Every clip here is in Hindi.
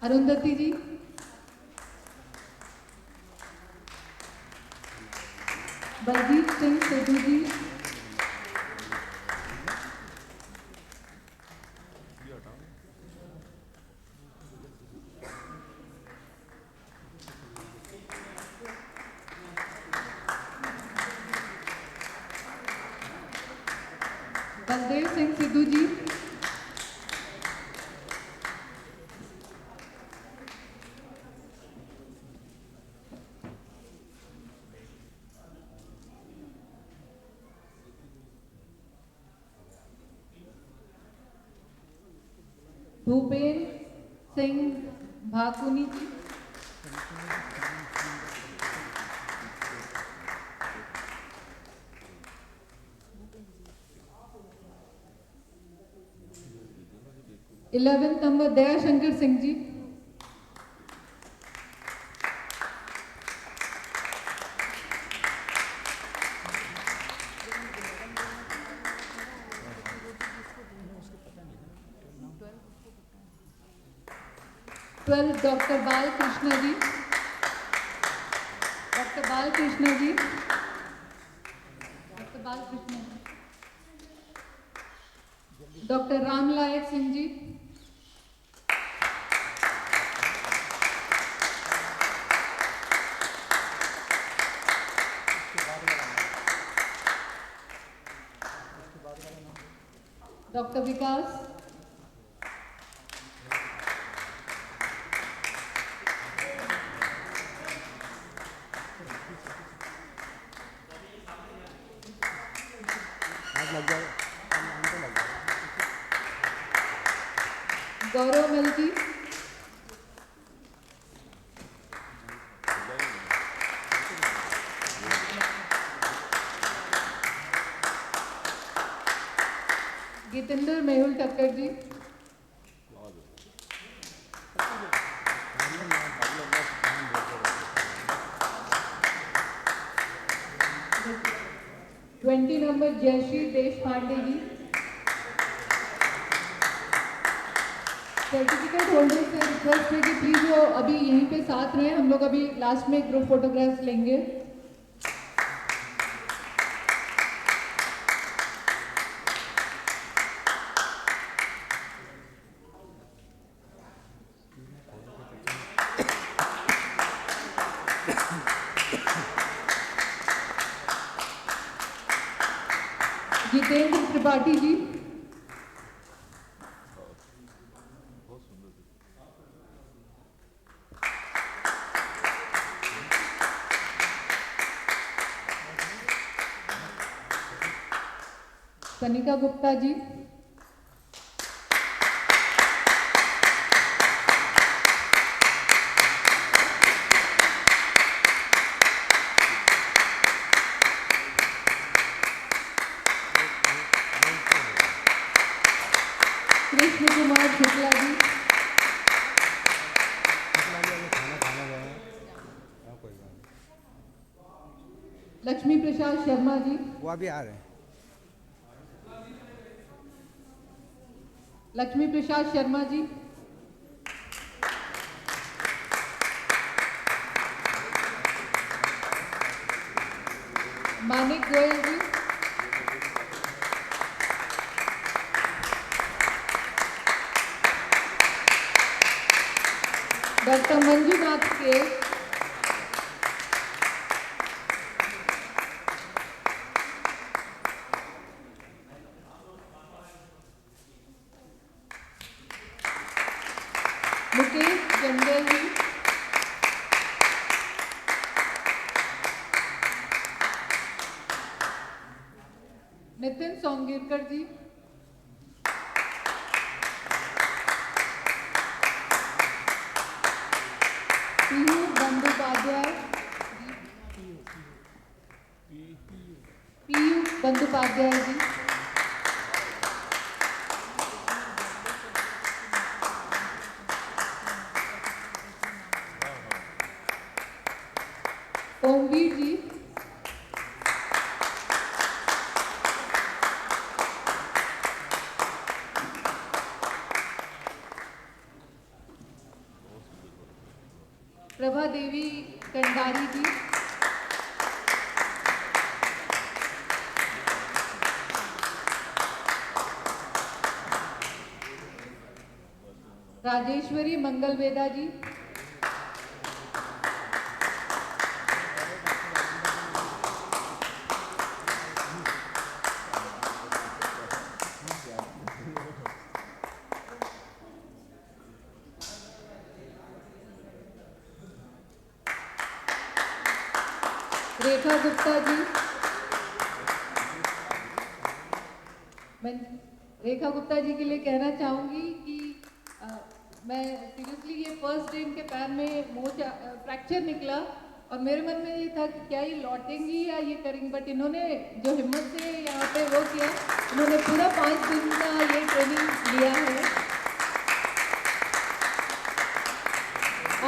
अरुंधति जी, बलजीत सिंह सिद्धू जी, बलदेव सिंह सिद्धू जी, भूपेन सिंह भाकुनी जी, eleventh number Dayashankar Singh ji, twelfth doctor Balkrishna जी, डॉक्टर बालकृष्ण जी, डॉक्टर बालकृष्ण जी, डॉक्टर रामलायक सिंह जी, डॉक्टर विकास, गौरव मल जी, गीतेंद्र मेहुल ठक्कर जी, ट्वेंटी नंबर जयश्री देश पांडे जी, सर्टिफिकेट होल्डर से रिक्वेस्ट है कि प्लीज वो अभी यहीं पे साथ रहें, हम लोग अभी लास्ट में ग्रुप फोटोग्राफ्स लेंगे। जितेंद्र त्रिपाठी जी, कनिका गुप्ता जी, कृष्ण कुमार शुक्ला जी, लक्ष्मी प्रसाद शर्मा जी, वो अभी आ रहे हैं। लक्ष्मी प्रसाद शर्मा जी, मानिक गोयल जी, डॉक्टर मंजुनाथ के, मुकेश जंगल जी, नितिन सोंगीरकर जी, पीयू बंदोपाध्याय, पीयू बंदोपाध्याय जी, ओमवीर जी, प्रभा देवी कंडारी जी, राजेश्वरी मंगलवेदा जी, रेखा गुप्ता जी। मैं रेखा गुप्ता जी के लिए कहना चाहूँगी कि मैं सीरियसली ये फर्स्ट डे इनके पैर में फ्रैक्चर निकला और मेरे मन में ये था कि क्या ये लौटेंगी या ये करेंगी, बट इन्होंने जो हिम्मत से यहाँ पे वो किया, इन्होंने पूरा 5 दिन का ये ट्रेनिंग लिया है।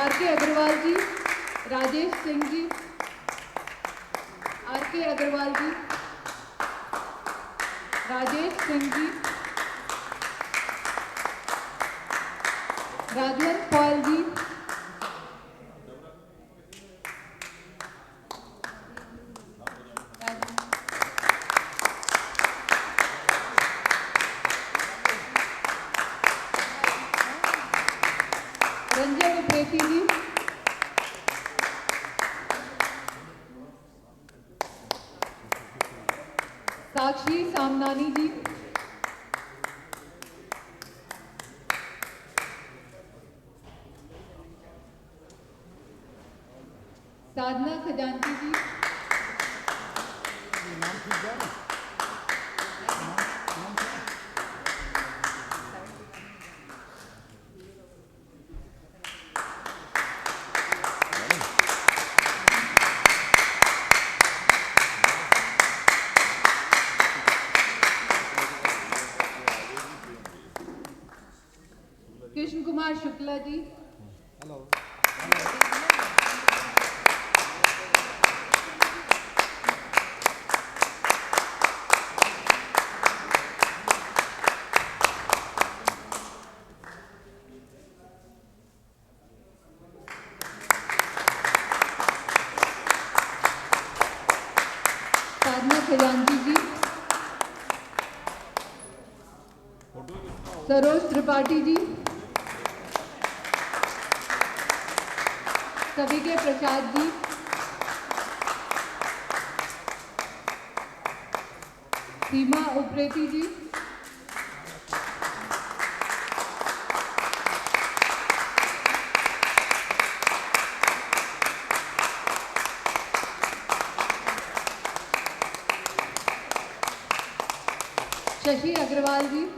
आर के अग्रवाल जी, राजेश सिंह जी, आर के अग्रवाल जी, राजेश सिंह जी, राजवंत पॉल जी, रंजन उप्रेती जी, साक्षी सामनानी जी, साधना खजांची जी, कृष्ण कुमार शुक्ला जी, हेलो, साधना खजांची जी, सरोज त्रिपाठी जी, कविके प्रसाद जी, सीमा उप्रेती जी, शशि अग्रवाल जी,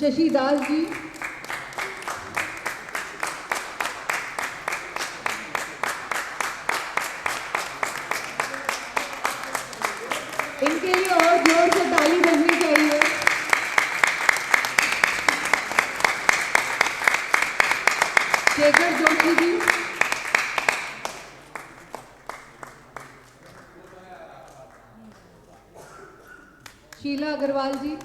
शशि दास जी, इनके लिए और जोर से ताली बजनी चाहिए। शेखर जोशी जी, शीला अग्रवाल जी,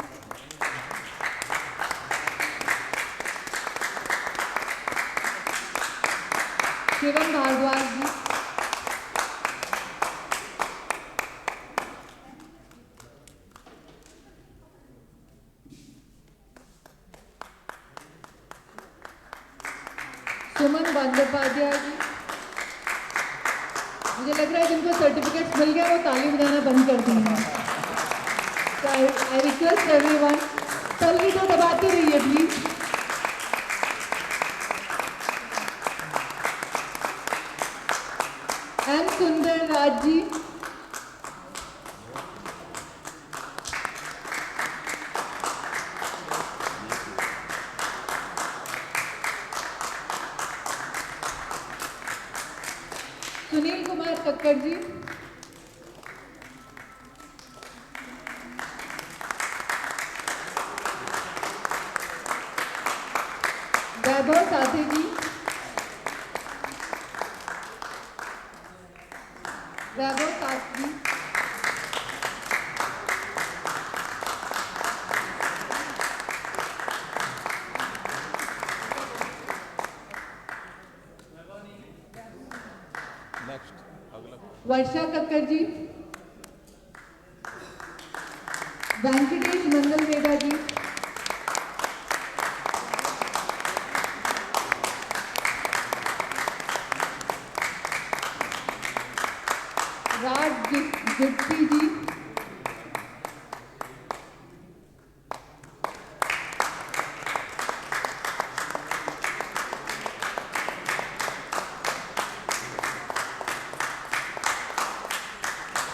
शिवम भारद्वाज जी, सुमन बंदोपाध्याय जी। मुझे लग रहा है जिनको सर्टिफिकेट्स मिल गया वो ताली बजाना बंद कर दिए। आई रिक्वेस्ट एवरीवन, ताली तो दबाते रहिए प्लीज। एम सुंदर राज जी, सुनील कुमार कक्कड़ जी, वैभव साथी जी, वैभव शास्त्री, वर्षा कक्कर जी, वेंकटेश मंगलवेदा जी, राज जुप्ती जी,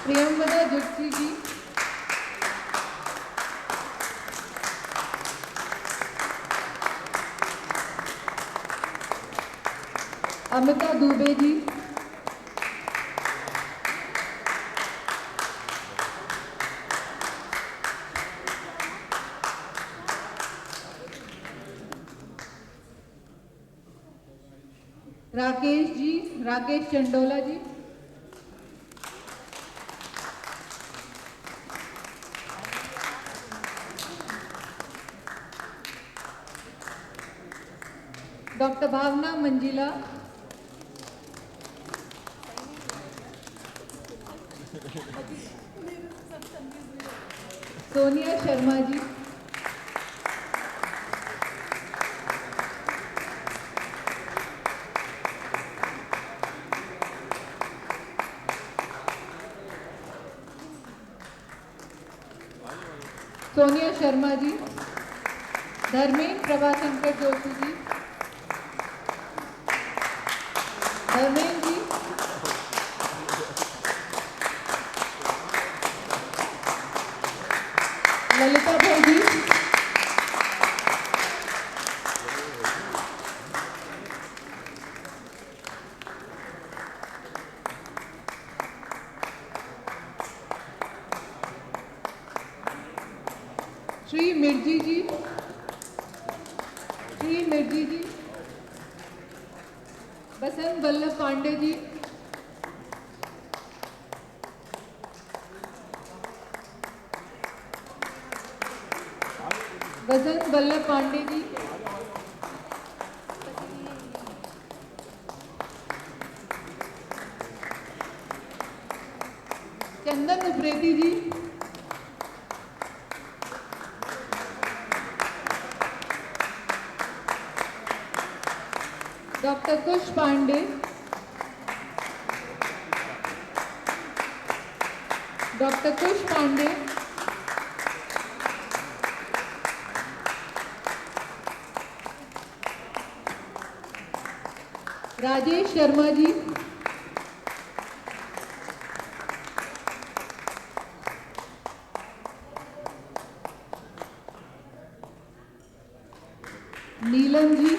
प्रियंवदा जुप्ती जी, अमिता दुबे जी, राकेश जी, राकेश चंडोला जी, डॉक्टर भावना मंजिला, सोनिया शर्मा जी, सोनिया शर्मा जी, धर्मेंद्र प्रभाशंकर जोशी जी, धर्मेंद्र जी, ललिता भाई ji, Shri Mirji ji, Shri Mirji ji, Basant Vallabh Pande ji, Basant Vallabh Pande ji, Chandan Upreti ji, doctor Kush Pande, doctor Kush Pande, Rajesh Sharma ji, Neelam ji,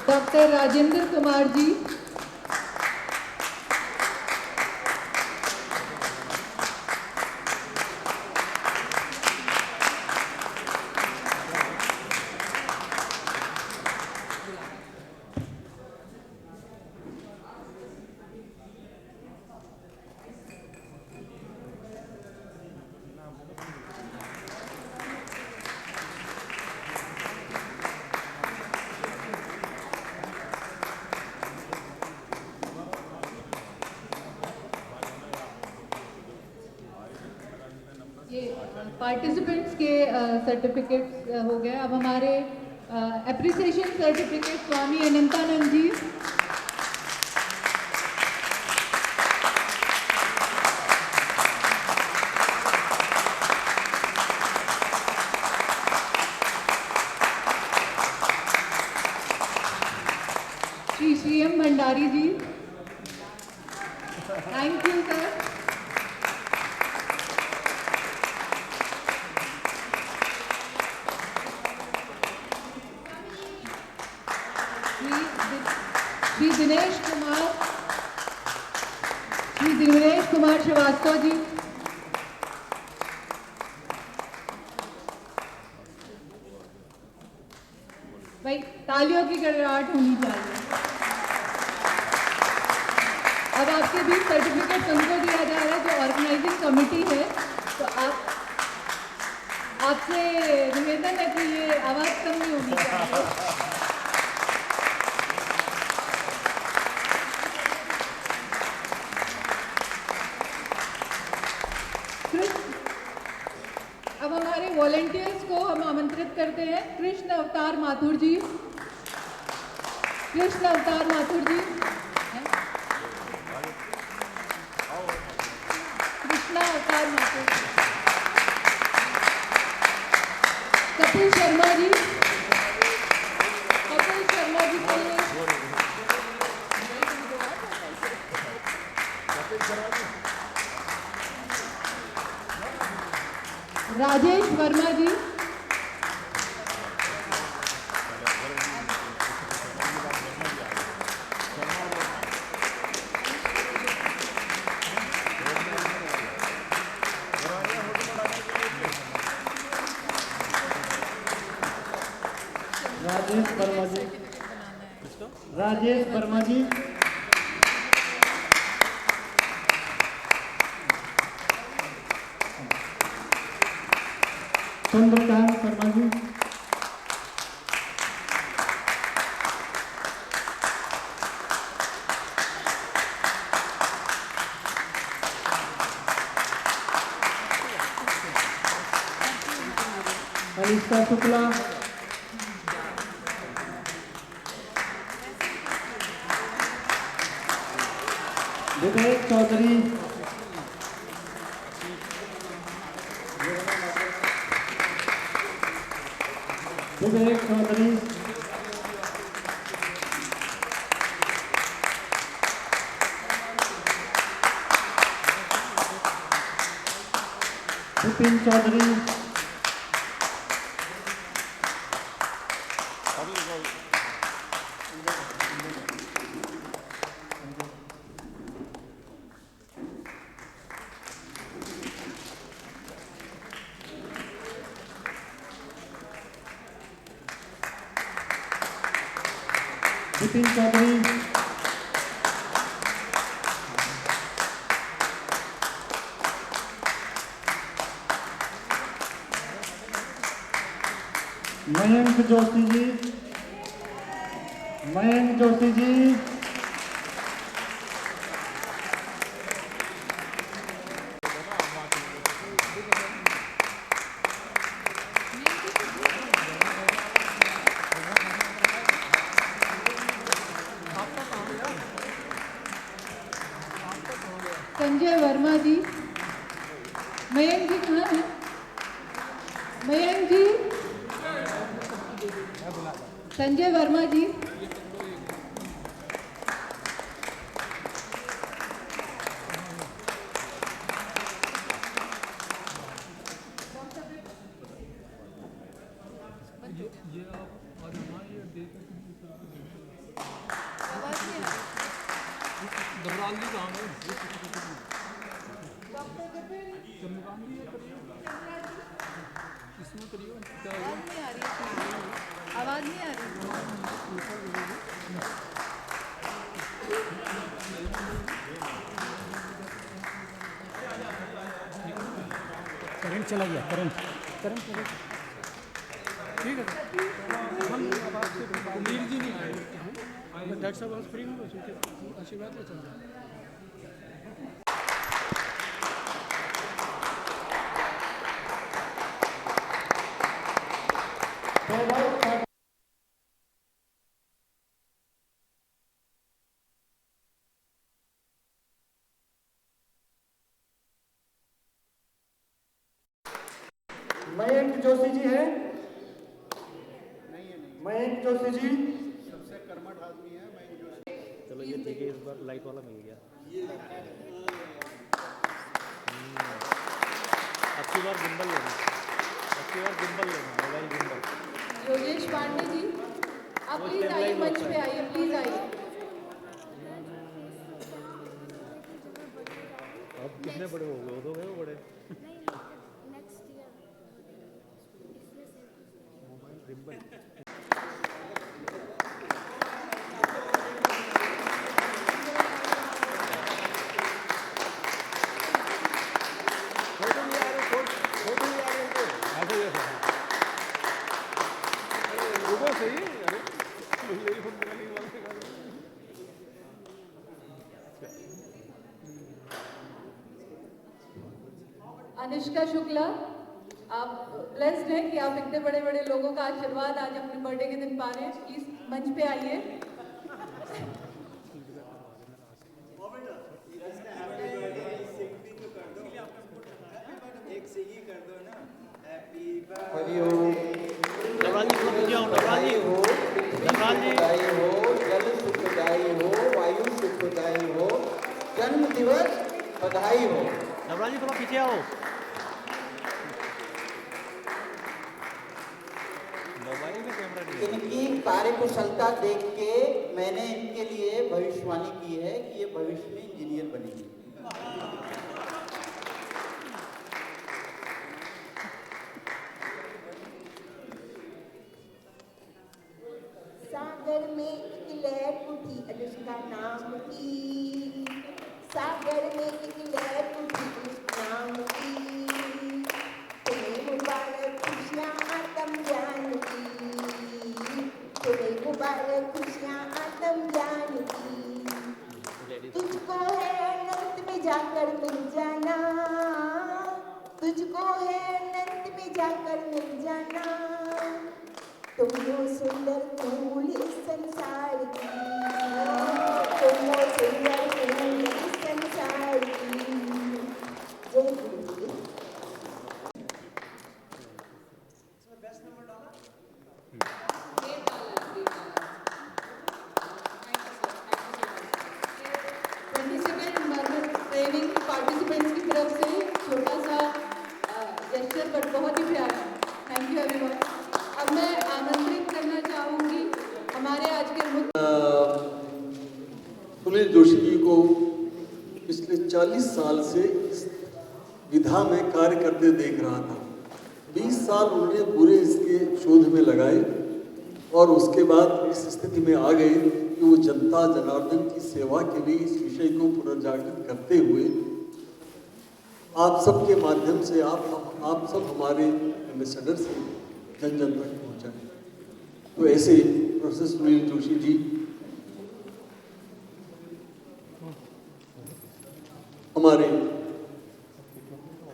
doctor Rajendra Kumar ji, participants के सर्टिफिकेट्स हो गए। अब हमारे appreciation certificate Swami Anantanand ji, Shri M Bhandari ji, thank you sir. Mahesh Kumar Srivastava ji. भाई तालियों की गड़गड़ाहट होनी चाहिए। अब आपके बीच सर्टिफिकेट उनको दिया जा रहा है जो ऑर्गेनाइजिंग कमेटी है। तो आपसे निवेदन है कि ये आवाज कम नहीं होनी चाहिए। अब हमारे वॉलेंटियर्स को हम आमंत्रित करते हैं। कृष्ण अवतार माथुर जी, कृष्ण अवतार माथुर जी, कृष्णा अवतार माथुर, कपिल शर्मा जी, कपिल शर्मा जी के लिए राजेश वर्मा जी, राजेश वर्मा जी, राजेश वर्मा जी, चंद्रकांत शर्मा जी, अनिष्का शुक्ला, विवेक चौधरी, विवेक चौधरी, विपिन चौधरी, विपिन चौधरी, मयंक जोशी जी, मयंक जोशी जी, संजय वर्मा जी, मयंक जी कहाँ हैं? मयंक जी, संजय वर्मा जी, आवाज नहीं आ रही। करंट चला गया, करंट करंट चला गया। ठीक है, हम उम्मीद जी नहीं आए, डॉक्टर साहब फ्री में बस उनके आशीर्वाद ले चल जाए। मयंक जोशी जी हैं? मयंक जोशी जी सबसे कर्मठ आदमी है मयंक जोशी। चलो ये ठीक है, इस बार लाइट वाला मिल गया। अच्छी बार गिम्बल लेना, अच्छी बार गिम्बल लेना, मोबाइल गिम्बल। योगेश पांडे जी, आप प्लीज आइए, मंच पे आइए, प्लीज आइए। अब कितने बड़े हो गए, हो गए हो बड़े? नहीं, नेक्स्ट ईयर इसमें से मोबाइल रिबन फोटो नहीं आ रहे, फोटो नहीं आ रहे इनको। ऐसे ही ऐसे रुको सही। अरे मेरी फोटो निकालने वाला अनुष्का शुक्ला, आप ब्लेस्ड हैं कि आप इतने बड़े बड़े लोगों का आशीर्वाद आज अपने बर्थडे के दिन पा रहे हैं। प्लीज मंच पे आइए। नवराज जी को जाओ, नवराज जी हो, सुखदाई हो, जल सुखदाई हो, वायु सुखदाई हो, जन्म दिवस बधाई हो। नवराज जी थोड़ा पीछे आओ। मोबाइल में कैमरा नहीं है। इनकी कार्यकुशलता देख के मैंने इनके लिए भविष्यवाणी की है कि ये भविष्य में इंजीनियर बनेंगे। सागर में एक लहर उठी अनुष्का नाम की, सागर में एक लहर उठी अनुष्का नाम की, तुम्हें मुबारक खुशियाँ आत्म ज्ञान की, तुम्हें मुबारक खुशियाँ आत्म ज्ञान की, तुझको है अनंत में जाकर मिल जाना, तुझको है अनंत में जाकर मिल जाना, तुम हो सुंदर फूल इस संसार की, तुम हो सुंदर फूल इस संसार की। जय गुरु जी। ट्रेनिंग पार्टिसिपेंट्स की तरफ से छोटा सा जेस्चर बट बहुत ही प्यारा। Thank you everyone. अब मैं आमंत्रित करना चाहूंगी हमारे आज के मुख्य सुनील जोशी जी को पिछले 40 साल से इस विधा में कार्य करते देख रहा था। 20 साल उन्होंने पूरे इसके शोध में लगाए और उसके बाद इस स्थिति में आ गए कि वो जनता जनार्दन की सेवा के लिए इस विषय को पुनर्जागृत करते हुए आप सबके माध्यम से आप सब हमारे एम्बेसडर से जन जन तक पहुँचाए। तो ऐसे प्रोफेसर सुनील जोशी जी हमारे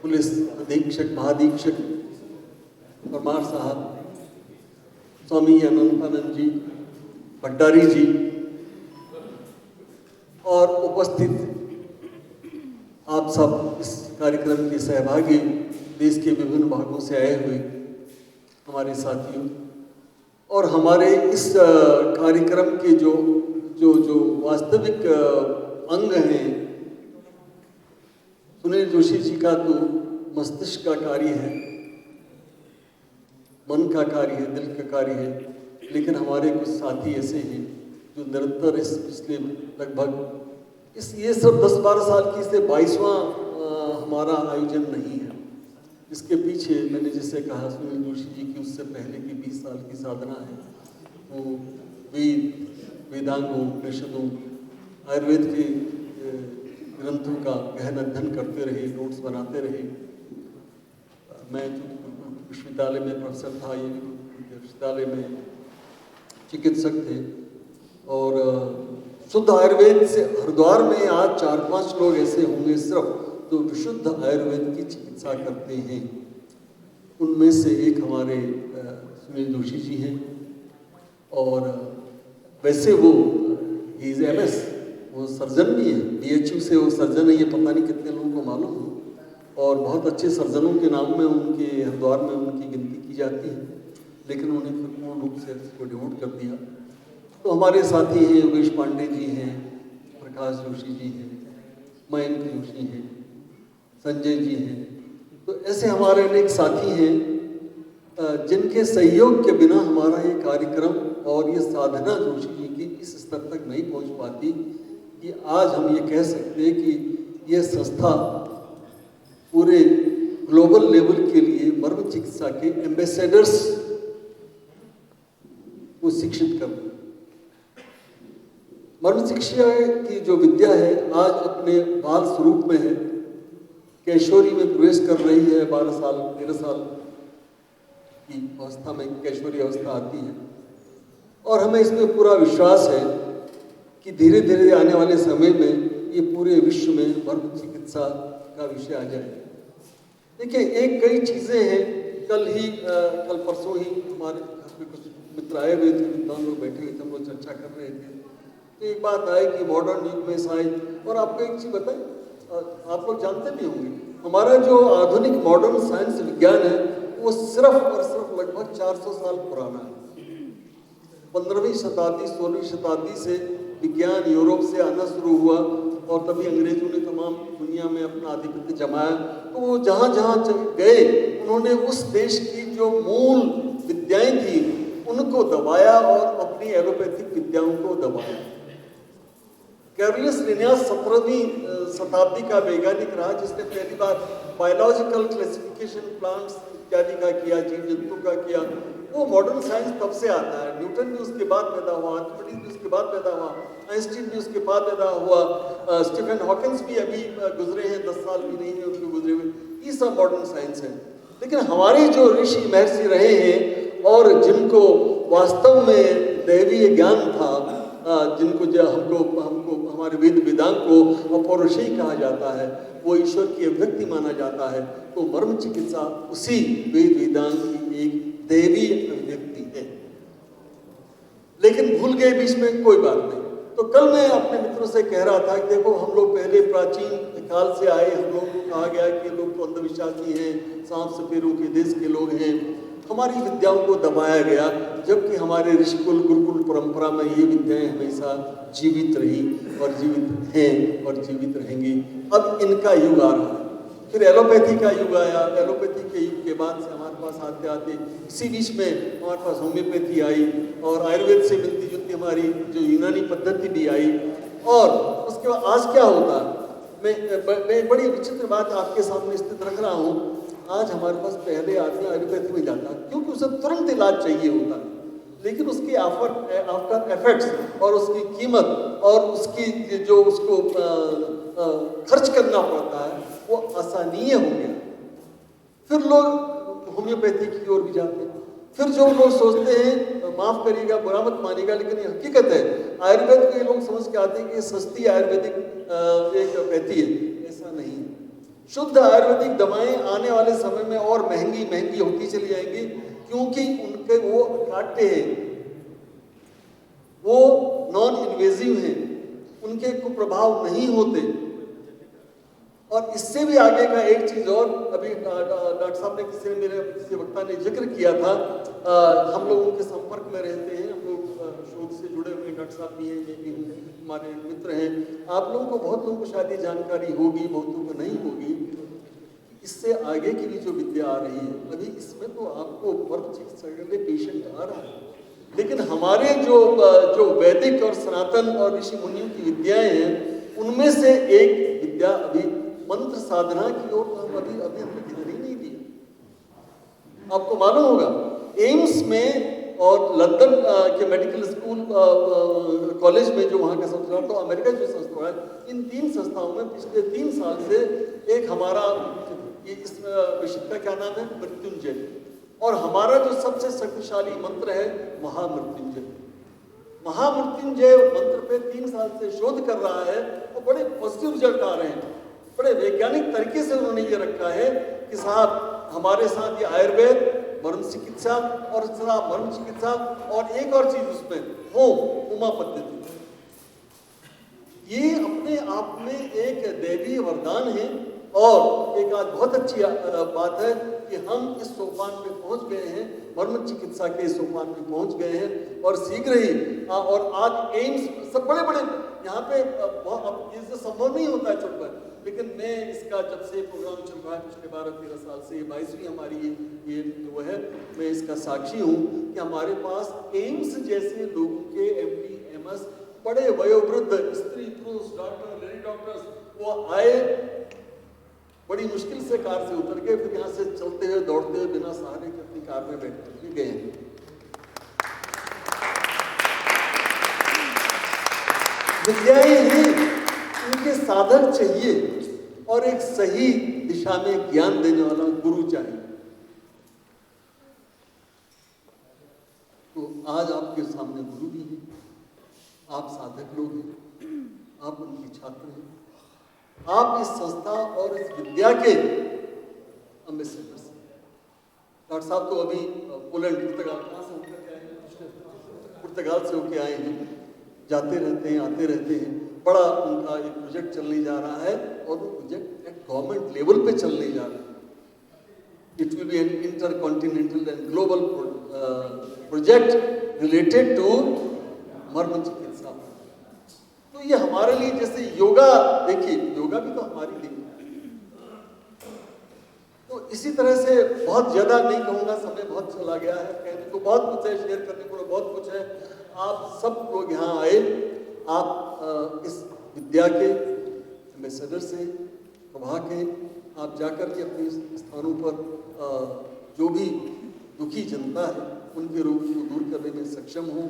पुलिस अधीक्षक महाधीक्षक परमार साहब, स्वामी अनंतानंद जी, भंडारी जी और उपस्थित आप सब इस कार्यक्रम के सहभागी, देश के विभिन्न भागों से आए हुए हमारे साथियों और हमारे इस कार्यक्रम के जो वास्तविक अंग हैं, सुनील जोशी जी का तो मस्तिष्क का कार्य है, मन का कार्य है, दिल का कार्य है, लेकिन हमारे कुछ साथी ऐसे हैं जो निरंतर इस पिछले लगभग ये सब 10-12 साल की से 22वां हमारा आयोजन नहीं है। इसके पीछे मैंने जैसे कहा सुनील जोशी जी की उससे पहले की 20 साल की साधना है। वो वेदांगों, उपनिषदों, आयुर्वेद के ग्रंथों का गहन अध्ययन करते रहे, नोट्स बनाते रहे। मैं विश्वविद्यालय में प्रोफेसर था, ये विश्वविद्यालय में चिकित्सक थे और शुद्ध आयुर्वेद से हरिद्वार में आज 4-5 लोग ऐसे होंगे सिर्फ तो विशुद्ध आयुर्वेद की चिकित्सा करते हैं। उनमें से एक हमारे सुनील जोशी जी हैं और वैसे वो इज MS, वो सर्जन भी है, BHU से वो सर्जन है, ये पता नहीं कितने लोगों को मालूम है और बहुत अच्छे सर्जनों के नाम में उनके हरिद्वार में उनकी गिनती की जाती है, लेकिन उन्हें फिर पूर्ण रूप से इसको डिवोट कर दिया। तो हमारे साथी हैं योगेश पांडे जी हैं, प्रकाश जोशी जी हैं, मयंक जोशी हैं, संजय जी हैं। तो ऐसे हमारे अनेक साथी हैं जिनके सहयोग के बिना हमारा ये कार्यक्रम और ये साधना जोशी जी की इस स्तर तक नहीं पहुंच पाती कि आज हम ये कह सकते हैं कि ये संस्था पूरे ग्लोबल लेवल के लिए मर्म चिकित्सा के एम्बेसडर्स को शिक्षित करना। मर्म चिकित्सा की जो विद्या है आज अपने बाल स्वरूप में है, कैशोरी में प्रवेश कर रही है। 12 साल 13 साल की अवस्था में कैशोरी अवस्था आती है और हमें इसमें पूरा विश्वास है कि धीरे धीरे आने वाले समय में ये पूरे विश्व में मर्म चिकित्सा का विषय आ जाएगा। देखिए, एक कई चीज़ें हैं। कल परसों ही हमारे घर में कुछ मित्र आए हुए थे, विद्वान लोग बैठे हुए थे, हम लोग चर्चा कर रहे थे। तो एक बात आई कि मॉडर्न युग में साइंस, और आपको एक चीज़ बताएं, आप लोग जानते भी होंगे, हमारा जो आधुनिक मॉडर्न साइंस विज्ञान है वो सिर्फ और सिर्फ लगभग 400 साल पुराना है। 15वीं शताब्दी 16वीं शताब्दी से विज्ञान यूरोप से आना शुरू हुआ और तभी अंग्रेजों ने तमाम दुनिया में अपना आधिपत्य जमाया। तो वो जहाँ जहाँ गए उन्होंने उस देश की जो मूल विद्याएं थी उनको दबाया और अपनी एलोपैथिक विद्याओं को दबाया। कैरोलिनस लिनियस 17वीं शताब्दी का वैज्ञानिक रहा जिसने पहली बार बायोलॉजिकल क्लासिफिकेशन प्लांट्स इत्यादि का किया, जीव जंतु का किया। वो मॉडर्न साइंस तब से आता है। न्यूटन भी उसके बाद पैदा हुआ, आर्किमिडीज भी उसके बाद पैदा हुआ, आइंस्टीन भी उसके बाद पैदा हुआ, स्टीफन हॉकिंस भी अभी गुजरे हैं, 10 साल भी नहीं है उनके गुजरे हुए। ये सब मॉडर्न साइंस है। लेकिन हमारे जो ऋषि महर्षि रहे हैं और जिनको वास्तव में दैवीय ज्ञान था, जिनको जो हमको हमारे वेद वेदांग को अपौरुषेय कहा जाता है, वो ईश्वर की अभिव्यक्ति माना जाता है, तो मर्म चिकित्सा उसी वेद वेदांग की एक दैवीय अभिव्यक्ति है। लेकिन भूल गए बीच में, कोई बात नहीं। तो कल मैं अपने मित्रों से कह रहा था कि देखो, हम लोग पहले प्राचीन काल से आए, हम लोगों को कहा गया कि लोग तो अंधविश्वासी हैं, सांप सपेरों के देश के लोग हैं, हमारी विद्याओं को दबाया गया, जबकि हमारे ऋषिकुल गुरुकुल परंपरा में ये विद्याएं हमेशा जीवित रही और जीवित हैं और जीवित रहेंगी। अब इनका युग आ रहा है। फिर एलोपैथी का युग आया। एलोपैथी के युग के बाद से हमारे पास आते आते इसी बीच में हमारे पास होम्योपैथी आई और आयुर्वेद से मिलती जुलती हमारी जो यूनानी पद्धति भी आई। और उसके बाद आज क्या होता है, मैं बड़ी विचित्र बात आपके सामने स्थित रख रहा हूँ। आज हमारे पास पहले आदमी आयुर्वेद में जाता है क्योंकि उसे तुरंत इलाज चाहिए होता है, लेकिन उसके आफ्टर इफेक्ट्स और उसकी कीमत और उसकी जो उसको खर्च करना पड़ता है वो आसानीय हो गया। फिर लोग होम्योपैथी की ओर भी जाते हैं। फिर जो लोग सोचते हैं, माफ करिएगा, बुरा मत मानिएगा, लेकिन ये हकीकत है, आयुर्वेद को ये लोग समझ के आते हैं कि सस्ती आयुर्वेदिक एक पैथी है। ऐसा नहीं है। शुद्ध आयुर्वेदिक दवाएं आने वाले समय में और महंगी महंगी होती चली जाएंगी, क्योंकि उनके वो काटे हैं, वो नॉन इन्वेजिव हैं, उनके कुप्रभाव नहीं होते। और इससे भी आगे का एक चीज और, अभी डॉक्टर साहब ने किसी वक्ता ने जिक्र किया था, हम लोग उनके संपर्क में रहते हैं, हम लोग शोध से जुड़े हुए डॉक्टर साहब भी हैं, ये भी हमारे मित्र हैं। आप लोगों को, बहुत लोगों को शायद ये जानकारी होगी, बहुतों को नहीं होगी। इससे आगे की भी जो विद्या आ रही है, अभी इसमें तो आपको मर्म चिकित्सा के लिए पेशेंट आ रहा है, लेकिन हमारे जो वैदिक और सनातन और ऋषि मुनियों की विद्याएं हैं, उनमें से एक विद्या अभी मंत्र साधना की ओर हम अभी हमने ध्यान ही नहीं दिया। आपको मालूम होगा, एम्स में और लंदन के मेडिकल स्कूल कॉलेज में जो वहाँ का संस्था, तो अमेरिका जो संस्था है, इन 3 संस्थाओं में पिछले 3 साल से एक हमारा इस विषय का क्या नाम है, मृत्युंजय, और हमारा जो सबसे शक्तिशाली मंत्र है महामृत्युंजय। महामृत्युंजय मंत्र पे 3 साल से शोध कर रहा है और बड़े पॉजिटिव रिजल्ट आ रहे हैं। बड़े वैज्ञानिक तरीके से उन्होंने ये रखा है कि साहब, हमारे साथ ये आयुर्वेद, मर्म चिकित्सा और मर्म चिकित्सा और एक और चीज उसमें उमा पद्धति, ये अपने आप में एक दैवीय वरदान है। और एक आज बहुत अच्छी बात है कि हम इस सोपान पे पहुंच गए हैं, मर्म चिकित्सा के सोपान पे पहुंच गए हैं, और शीघ्र ही और आज एम्स सब बड़े बड़े यहाँ पे, ये संभव नहीं होता है छोड़कर, लेकिन मैं इसका जब से प्रोग्राम चल रहा है पिछले 12-13 साल से, 22वीं हमारी ये वो है, मैं इसका साक्षी हूँ कि हमारे पास एम्स जैसे लोगों के MD MS बड़े वयोवृद्ध स्त्री पुरुष डॉक्टर, लेडी डॉक्टर्स, वो आए, बड़ी मुश्किल से कार से उतर के फिर यहाँ से चलते हुए दौड़ते हुए बिना सहारे के अपनी कार में बैठ करके गए हैं। विद्याएं हैं, उनके साधक चाहिए और एक सही दिशा में ज्ञान देने वाला गुरु चाहिए। तो आज आपके सामने गुरु भी हैं, आप साधक लोग हैं, आप उनके छात्र हैं, आप इस संस्था और इस विद्या के एम्बेसडर्स हैं। डॉक्टर साहब तो अभी पोलैंड पुर्तगाल कहाँ से होकर के आए हैं? पुर्तगाल से होके आए हैं, जाते रहते हैं, आते रहते हैं। बड़ा उनका एक प्रोजेक्ट चलने जा रहा है और वो प्रोजेक्ट एक गवर्नमेंट लेवल पे चलने जा रहा है। It will be an intercontinental and global project related to marma chikitsa. तो ये हमारे लिए जैसे योगा, देखिए योगा भी तो हमारी लिए, तो इसी तरह से बहुत ज्यादा नहीं कहूँगा, समय बहुत चला गया है, कहने को बहुत कुछ है, शेयर करने को बहुत कुछ है। आप सब लोग यहाँ आए, आप इस विद्या के एम्बेसडर से प्रभा के, आप जाकर के अपने स्थानों पर जो भी दुखी जनता है उनके रोग को दूर करने में सक्षम हो।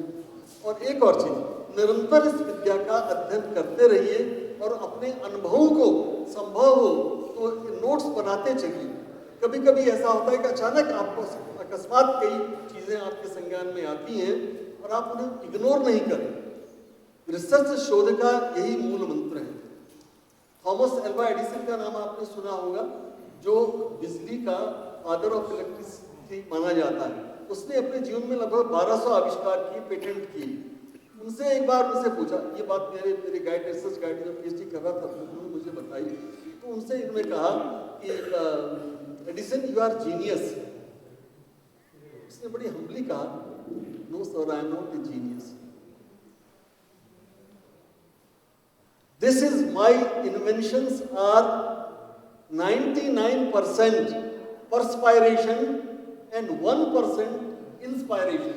और एक और चीज, निरंतर इस विद्या का अध्ययन करते रहिए और अपने अनुभवों को संभव हो तो नोट्स बनाते चलिए। कभी कभी ऐसा होता है कि अचानक आपको अकस्मात कई चीजें आपके संज्ञान में आती हैं और आप उन्हें इग्नोर नहीं करें। रिसर्च शोध का यही मूल मंत्र है। थॉमस एल्वा एडिसन का नाम आपने सुना होगा, जो बिजली का फादर ऑफ इलेक्ट्रिसिटी माना जाता है। उसने अपने जीवन में लगभग 1200 आविष्कार किए, पेटेंट किए। उनसे एक बार मुझसे पूछा, ये बात मेरे गाइड, रिसर्च गाइड जब पीएचडी कर रहा था उन्होंने मुझे बताई, तो उनसे इन्होंने कहा कि एडिसन यू आर जीनियस। उसने बड़ी हम्बली कहा, no sir I am not a genius, this is my inventions are 99% perspiration and 1% inspiration.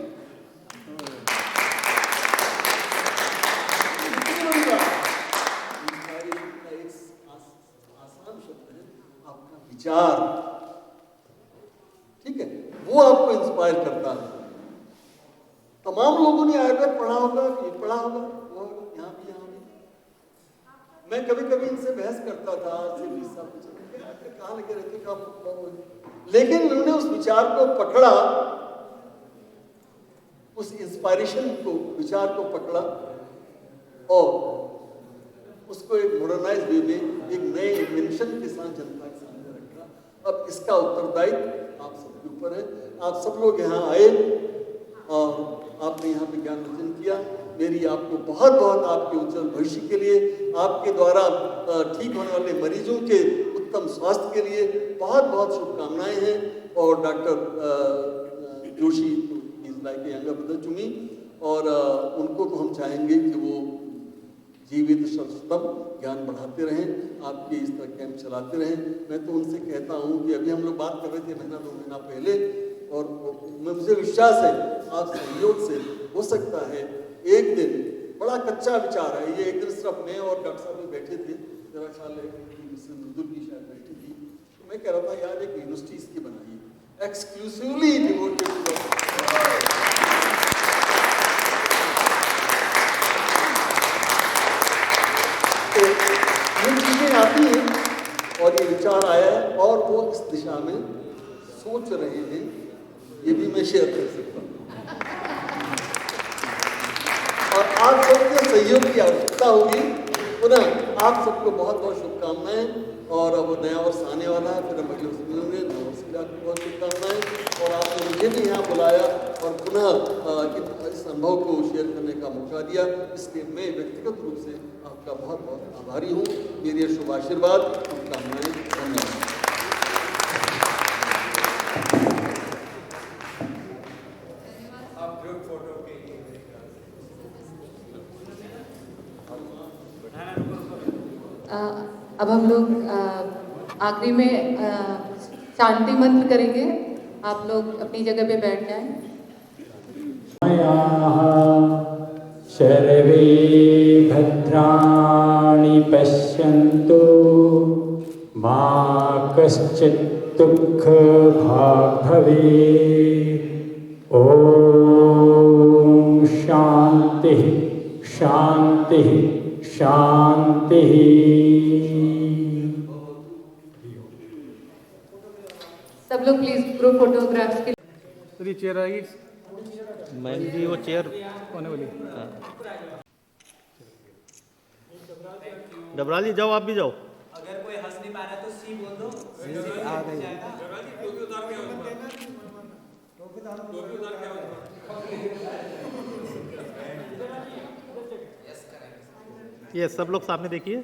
आसान शब्द है, आपका विचार, ठीक है, वो आपको इंस्पायर करता है। तमाम लोगों ने आयुर्वेद पढ़ा होगा, ये पढ़ा होगा, वो होगा, यहाँ भी। मैं कभी कभी इनसे बहस करता था, आज से 20 साल पहले, कहाँ लगे रहते, कहाँ, लेकिन उन्होंने उस विचार को पकड़ा, उस इंस्पायरेशन को, विचार को पकड़ा और उसको एक मॉडर्नाइज वे में, एक नए इन्वेंशन के साथ जनता के सामने रखा। अब इसका उत्तरदायित्व आप सबके ऊपर है। आप सब लोग यहाँ आए और आपने यहाँ पे ज्ञान अर्जन किया। मेरी आपको बहुत बहुत आपके उज्जवल भविष्य के लिए, आपके द्वारा ठीक होने वाले मरीजों के उत्तम स्वास्थ्य के लिए बहुत बहुत शुभकामनाएं हैं। और doctor Joshi is like a younger brother to me, और उनको तो हम चाहेंगे कि वो जीवित सर्वोत्तम ज्ञान बढ़ाते रहें, आपके इस तरह कैंप चलाते रहें। मैं तो उनसे कहता हूँ कि अभी हम लोग बात कर रहे थे महीना 2 महीना पहले, और मुझे विश्वास है आप सहयोग से हो सकता है एक दिन, बड़ा कच्चा विचार है ये, एक दिन सिर्फ मैं और डॉक्टर साहब में बैठे थे, मेरा ख्याल है मृदुल भी शायद बैठी थी, तो मैं कह रहा था यार एक यूनिवर्सिटी इसकी बनाइए एक्सक्लूसिवली डिवोटेड टू ये चीजें आती हैं और ये विचार आया है और वो इस दिशा में सोच रहे हैं, ये भी मैं शेयर कर सकता हूँ। और आप सबके सहयोग की आवश्यकता होगी। पुनः आप सबको बहुत बहुत शुभकामनाएं। और अब नया वर्ष आने वाला है, फिर हम अगले वर्ष मिलेंगे। नया वर्ष के लिए आपको बहुत शुभकामनाएं। और आपने मुझे भी यहाँ बुलाया और पुनः इस अनुभव को शेयर करने का मौका दिया, इसलिए मैं व्यक्तिगत रूप से आपका बहुत बहुत आभारी हूँ। मेरे शुभ आशीर्वाद, शुभकामनाएं, धन्यवाद। अब हम लोग आखिरी में शांति मंत्र करेंगे। आप लोग अपनी जगह पे बैठ जाएं। सर्वे भद्राणि पश्यन्तु मा कश्चित् दुःखभाग् भवेत्। ॐ शान्तिः शान्तिः शान्तिः। सब लोग प्लीज ग्रुप फोटोग्राफ्स के यदि चेयर आएगी मैम जी वो चेयर होने वाली। डबराल जी जाओ, आप भी जाओ। अगर कोई हंस नहीं पा रहा तो सी बोल दो। आ गई। ये सब लोग सामने देखिए।